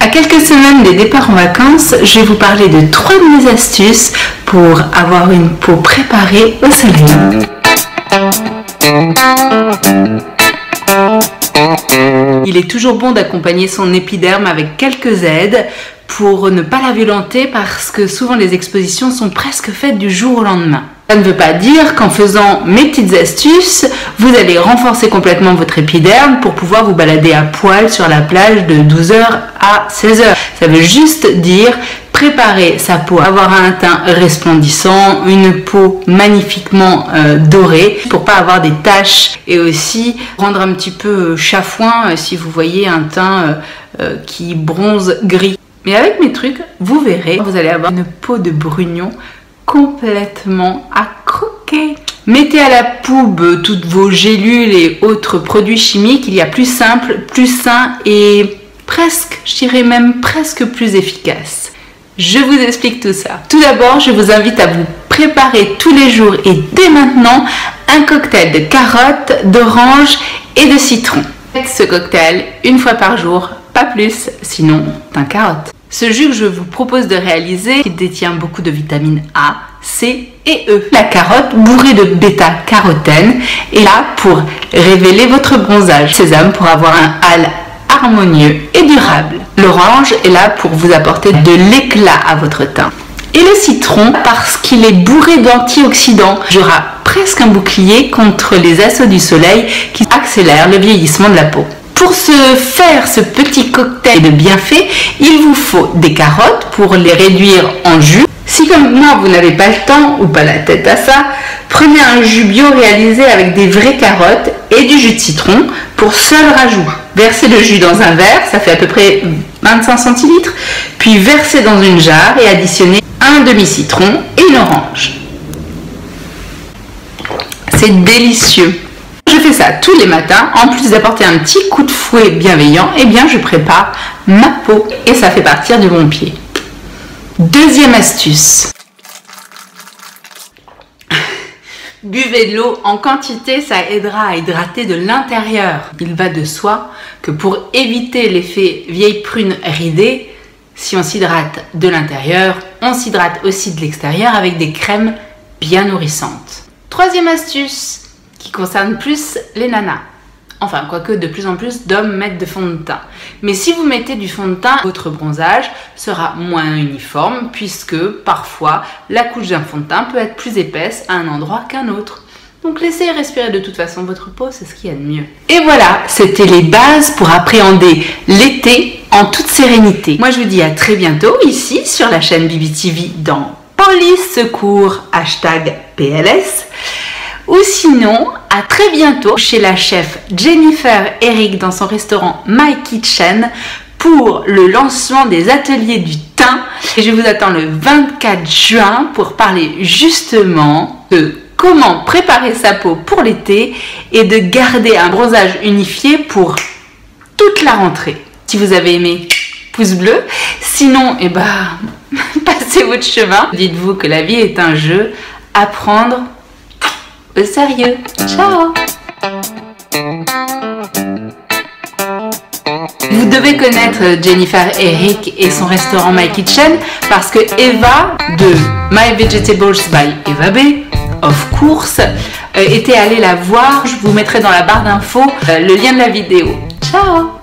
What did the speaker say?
À quelques semaines des départs en vacances, je vais vous parler de 3 de mes astuces pour avoir une peau préparée au soleil. Il est toujours bon d'accompagner son épiderme avec quelques aides pour ne pas la violenter parce que souvent les expositions sont presque faites du jour au lendemain. Ça ne veut pas dire qu'en faisant mes petites astuces, vous allez renforcer complètement votre épiderme pour pouvoir vous balader à poil sur la plage de 12h à 16h. Ça veut juste dire préparer sa peau, avoir un teint resplendissant, une peau magnifiquement dorée pour pas avoir des taches et aussi rendre un petit peu chafouin si vous voyez un teint qui bronze gris. Mais avec mes trucs, vous verrez, vous allez avoir une peau de brugnon complètement à croquer. Mettez à la poube toutes vos gélules et autres produits chimiques. Il y a plus simple, plus sain et presque, je dirais même presque plus efficace. Je vous explique tout ça. Tout d'abord, je vous invite à vous préparer tous les jours et dès maintenant un cocktail de carottes, d'oranges et de citron. Faites ce cocktail une fois par jour, pas plus, sinon d'un carotte. Ce jus que je vous propose de réaliser, il détient beaucoup de vitamines A, C et E. La carotte, bourrée de bêta-carotène, est là pour révéler votre bronzage. Sésame pour avoir un hâle harmonieux et durable. L'orange est là pour vous apporter de l'éclat à votre teint. Et le citron parce qu'il est bourré d'antioxydants. Il y aura presque un bouclier contre les assauts du soleil qui accélèrent le vieillissement de la peau. Pour faire ce petit cocktail de bienfaits, il vous faut des carottes pour les réduire en jus. Si comme moi vous n'avez pas le temps ou pas la tête à ça, prenez un jus bio réalisé avec des vraies carottes et du jus de citron pour seul rajout. Versez le jus dans un verre, ça fait à peu près 25 centilitres, puis versez dans une jarre et additionnez un demi-citron et une orange. C'est délicieux. Je fais ça tous les matins, en plus d'apporter un petit coup de fouet bienveillant, eh bien je prépare ma peau et ça fait partir du bon pied. Deuxième astuce. Buvez de l'eau en quantité, ça aidera à hydrater de l'intérieur. Il va de soi que pour éviter l'effet vieille prune ridée, si on s'hydrate de l'intérieur, on s'hydrate aussi de l'extérieur avec des crèmes bien nourrissantes. Troisième astuce qui concerne plus les nanas. Enfin, quoique de plus en plus d'hommes mettent de fond de teint. Mais si vous mettez du fond de teint, votre bronzage sera moins uniforme puisque parfois la couche d'un fond de teint peut être plus épaisse à un endroit qu'un autre. Donc laissez respirer de toute façon votre peau, c'est ce qu'il y a de mieux. Et voilà, c'était les bases pour appréhender l'été en toute sérénité. Moi je vous dis à très bientôt ici sur la chaîne BBTV dans Police Secours #PLS. Ou sinon, à très bientôt chez la chef Jennifer Eric dans son restaurant My Kitchen pour le lancement des ateliers du teint. Et je vous attends le 24 juin pour parler justement de comment préparer sa peau pour l'été et de garder un bronzage unifié pour toute la rentrée. Si vous avez aimé, pouce bleu. Sinon, eh ben, passez votre chemin. Dites-vous que la vie est un jeu à prendre au sérieux. Ciao! Vous devez connaître Jennifer Eric et son restaurant My Kitchen parce que Eva de My Vegetables by Eva B, of course, était allée la voir. Je vous mettrai dans la barre d'infos le lien de la vidéo. Ciao!